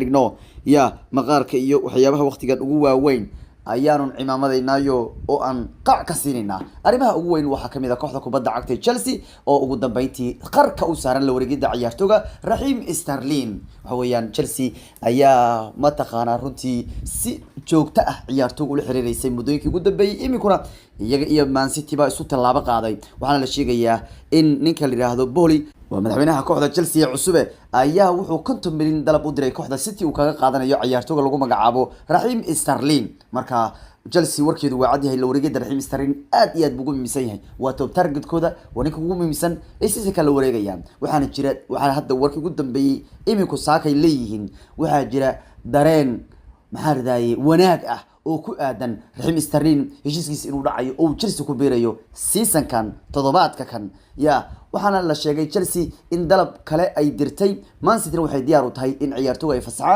dhigno maqaarka iyo waxyaabaha waqtigan ugu waaweyn ayaanu cimaamadaynaayo oo aan qac ka siinayna arimaha ugu weyn waxa kamid ah kooxda kubadda cagta Chelsea oo ugu dambeyntii qarka u saaran la wareegida ciyaartooyga Raheem Sterling waxa weeyaan Chelsea ayaa ma taqaana runtii si joogto ah ciyaartooyga u xiriireysay muddooyinkii ugu dambeeyay imikuna iyaga iyo Man City ba isu tallaabo qaaday waxaana la sheegayaa in ninka la yiraahdo Boli waa madaxweynaha kooxda Chelsea cusub ayaa wuxuu 50 milyan dalab u diray kooxda City uu kaga qaadanayo ciyaartooyga lagu magacaabo Raheem Sterling marka Chelsea warkeedu waa cad yahay la wareegida Raheem Sterling aad iyo aad ugu muhiimsan yahay waa top targetkooda waa ninka ugu muhiimsan ee si kala wareegayaan waxaana hadda warkii ugu dambeeyay iminku saakay leeyihiin waxaa jira dareen maxaa radayay wanaag ah oo ku aadan Raheem Sterling heshiiskiisa inuu dhacayo oo Chelsea ku biirayo season kan todobaadka kan waxaana la sheegay Chelsea in dalab kale ay dirtay Man City waxay diyaar u tahay in ciyaartooyga ay fasaxaan